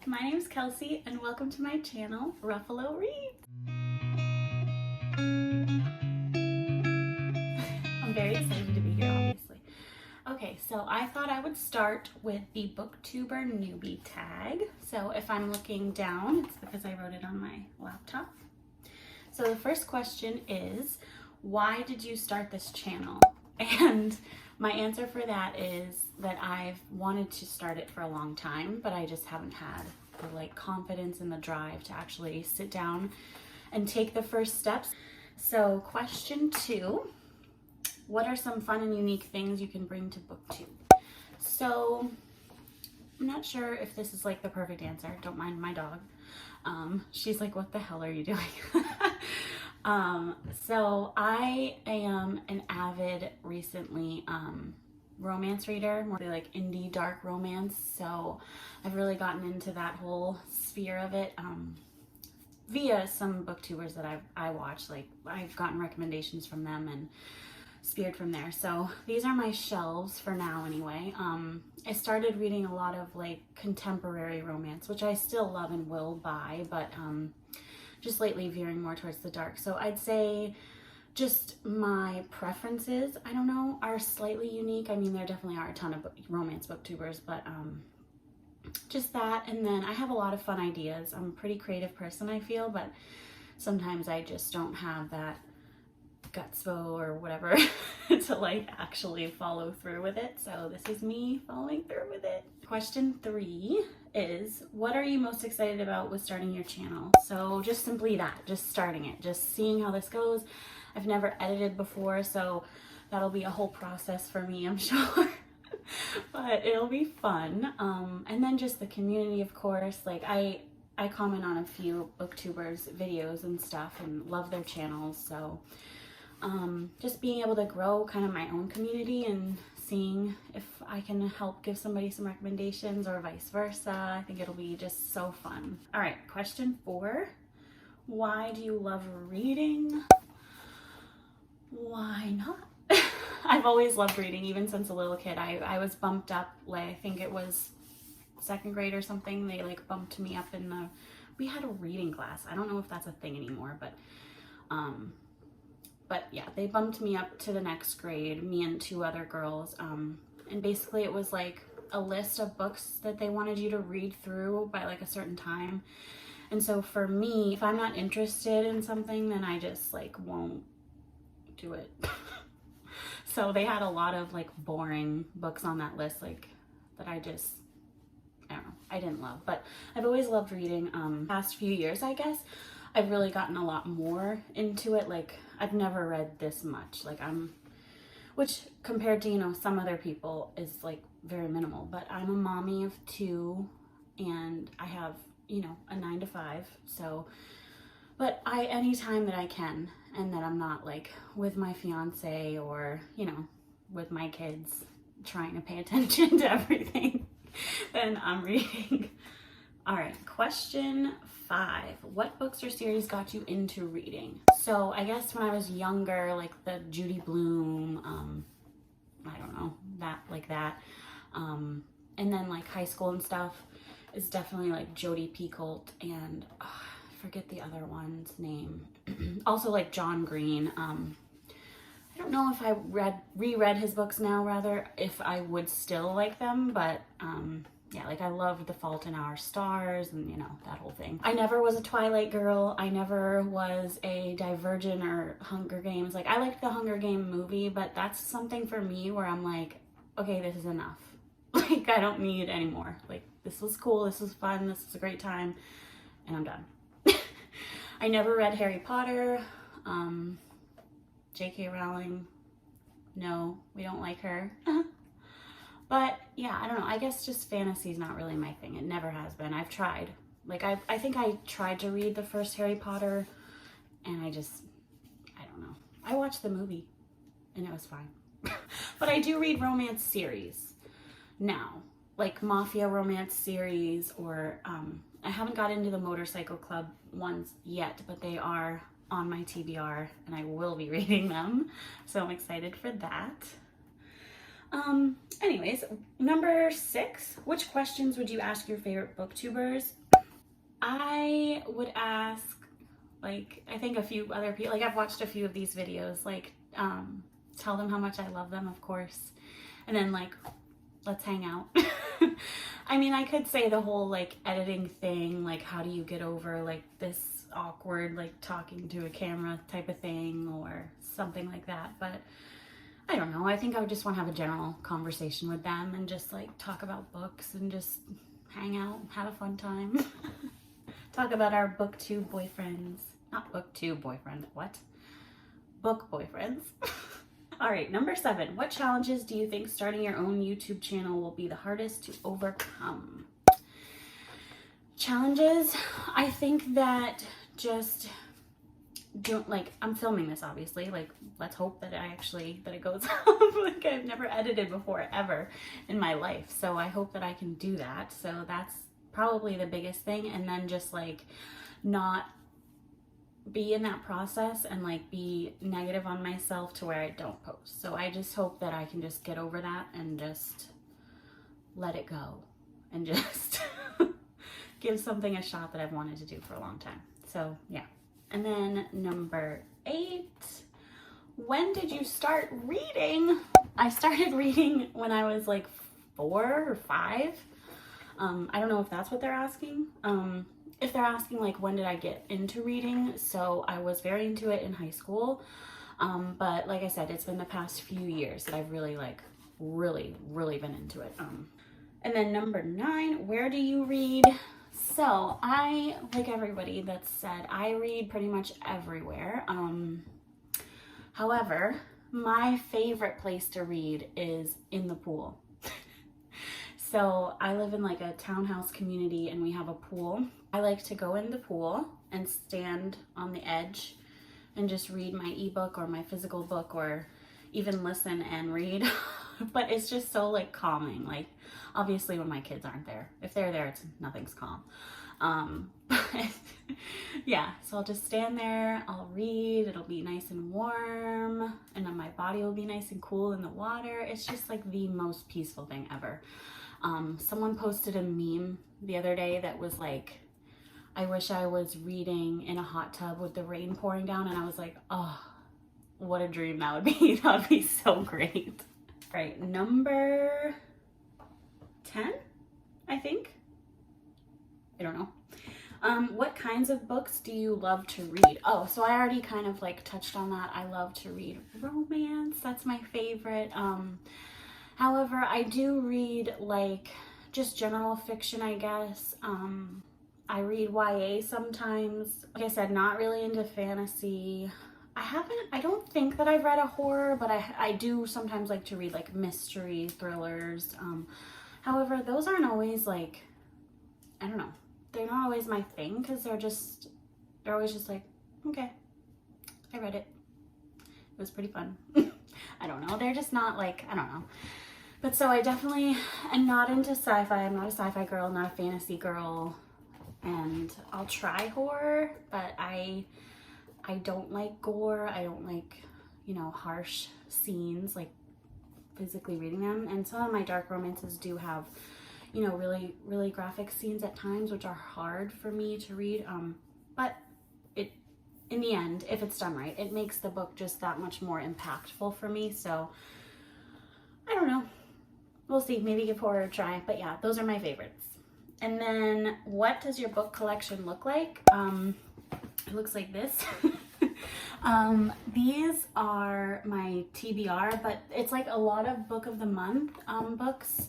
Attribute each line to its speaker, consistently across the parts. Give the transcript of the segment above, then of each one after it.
Speaker 1: My name's Kelsey and welcome to my channel, Ruffalo Reads. I'm very excited to be here, obviously. Okay, so I thought I would start with the Booktuber Newbie Tag. So if I'm looking down, it's because I wrote it on my laptop. So the first question is, why did you start this channel? And my answer for that is that I've wanted to start it for a long time, but I just haven't had the confidence and the drive to actually sit down and take the first steps. So question 2, what are some fun and unique things you can bring to Booktube? So I'm not sure if this is the perfect answer. Don't mind my dog. She's like, what the hell are you doing? So I am an avid recently romance reader, more like indie dark romance. So I've really gotten into that whole sphere of it via some booktubers that I watch. I've gotten recommendations from them and speared from there. So these are my shelves for now anyway. I started reading a lot of contemporary romance, which I still love and will buy, but just lately veering more towards the dark. So I'd say just my preferences, I don't know, are slightly unique. I mean, there definitely are a ton of romance booktubers, but just that. And then I have a lot of fun ideas. I'm a pretty creative person, I feel, but sometimes I just don't have that gutspo or whatever to actually follow through with it. So this is me following through with it. Question 3 is, what are you most excited about with starting your channel? So just simply that, just starting it, just seeing how this goes. I've never edited before, so that'll be a whole process for me, I'm sure. But it'll be fun. And then just the community, of course. I comment on a few booktubers videos and stuff and love their channels, so just being able to grow kind of my own community and seeing if I can help give somebody some recommendations or vice versa. I think it'll be just so fun. All right, question 4. Why do you love reading? Why not? I've always loved reading, even since a little kid. I was bumped up, I think it was 2nd grade or something. They bumped me up in we had a reading class. I don't know if that's a thing anymore, but yeah, they bumped me up to the next grade, me and 2 other girls. And basically it was a list of books that they wanted you to read through by a certain time. And so for me, if I'm not interested in something, then I just won't do it. So they had a lot of boring books on that list that I don't know, I didn't love. But I've always loved reading. Past few years, I guess, I've really gotten a lot more into it. I've never read this much. Which compared to, some other people is very minimal. But I'm a mommy of 2 and I have, a 9 to 5. So, but anytime that I can and that I'm not with my fiance or, with my kids trying to pay attention to everything, then I'm reading. All right, question 5. What books or series got you into reading? So I guess when I was younger, the Judy Blume, I don't know, that. And then high school and stuff is definitely Jodi Picoult and I forget the other one's name. Also John Green. I don't know if I reread his books now, rather, if I would still like them, but yeah, I loved The Fault in Our Stars and, that whole thing. I never was a Twilight girl. I never was a Divergent or Hunger Games. I liked the Hunger Game movie, but that's something for me where I'm okay, this is enough. I don't need any more. This was cool, this was fun, this was a great time, and I'm done. I never read Harry Potter. J.K. Rowling, no, we don't like her. But yeah, I don't know. I guess just fantasy's not really my thing. It never has been. I've tried. I think I tried to read the first Harry Potter and I don't know. I watched the movie and it was fine. But I do read romance series now, mafia romance series, or I haven't got into the Motorcycle Club ones yet, but they are on my TBR and I will be reading them. So I'm excited for that. Anyways, number 6, which questions would you ask your favorite booktubers? I would ask, like, I think a few other people, like I've watched a few of these videos, like, tell them how much I love them, of course. And then like, let's hang out. I mean, I could say the whole like editing thing, like how do you get over like this awkward, like talking to a camera type of thing or something like that. But I don't know. I think I would just want to have a general conversation with them and just like talk about books and just hang out, have a fun time. Talk about our booktube boyfriends. Not booktube boyfriend, what? Book boyfriends. All right, number 7. What challenges do you think starting your own YouTube channel will be the hardest to overcome? Challenges? I think that just don't, like, I'm filming this obviously, like, let's hope that it goes up. Like, I've never edited before ever in my life, so I hope that I can do that. So that's probably the biggest thing. And then just like not be in that process and like be negative on myself to where I don't post. So I just hope that I can just get over that and just let it go and just give something a shot that I've wanted to do for a long time. So yeah. And then number 8, when did you start reading? I started reading when I was like 4 or 5. I don't know if that's what they're asking. If they're asking like when did I get into reading, so I was very into it in high school. But like I said, it's been the past few years that I've really been into it. And then number 9, where do you read? So I, like everybody that's said, I read pretty much everywhere. However, my favorite place to read is in the pool. So I live in like a townhouse community and we have a pool. I like to go in the pool and stand on the edge and just read my ebook or my physical book or even listen and read. But it's just so like calming. Like obviously when my kids aren't there, if they're there, nothing's calm. But yeah, so I'll just stand there, I'll read, it'll be nice and warm, and then my body will be nice and cool in the water. It's just like the most peaceful thing ever. Someone posted a meme the other day that was like, I wish I was reading in a hot tub with the rain pouring down, and I was like, oh, what a dream that would be. That would be so great. All right, number 10, I think. I don't know. What kinds of books do you love to read? Oh, so I already kind of like touched on that. I love to read romance. That's my favorite. However, I do read like just general fiction, I guess. I read YA sometimes. Like I said, not really into fantasy. I don't think that I've read a horror, but I do sometimes like to read like mystery thrillers. However, those aren't always like, I don't know. They're not always my thing because they're always just like, okay, I read it. It was pretty fun. I don't know. They're just not like, I don't know. But so I definitely am not into sci-fi. I'm not a sci-fi girl, not a fantasy girl. And I'll try horror, but I don't like gore. I don't like, you know, harsh scenes, like physically reading them. And some of my dark romances do have, you know, really graphic scenes at times, which are hard for me to read. But in the end, if it's done right, it makes the book just that much more impactful for me. So I don't know. We'll see. Maybe give horror a try. But yeah, those are my favorites. And then what does your book collection look like? It looks like this. These are my TBR, but it's like a lot of book of the month books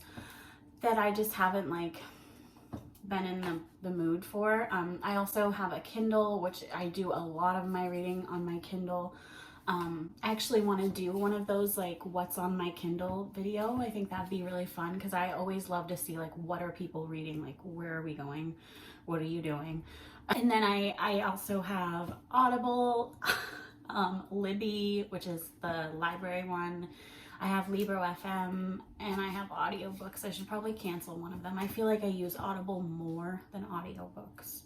Speaker 1: that I just haven't like been in the mood for. I also have a Kindle, which I do a lot of my reading on my Kindle. I actually want to do one of those like what's on my Kindle video. I think that'd be really fun because I always love to see like what are people reading, like where are we going, what are you doing. And then I also have Audible, Libby, which is the library one. I have Libro FM, and I have audiobooks. I should probably cancel one of them. I feel like I use Audible more than audiobooks.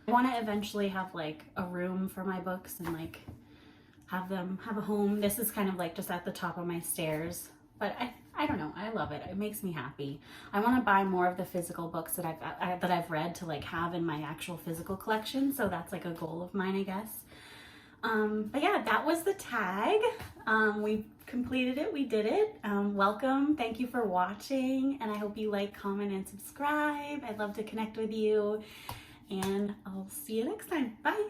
Speaker 1: I want to eventually have like a room for my books and like have a home. This is kind of like just at the top of my stairs, but I don't know. I love it. It makes me happy. I want to buy more of the physical books that I've read to like have in my actual physical collection. So that's like a goal of mine, I guess. But yeah, that was the tag. We completed it. We did it. Welcome. Thank you for watching. And I hope you like, comment, and subscribe. I'd love to connect with you. And I'll see you next time. Bye.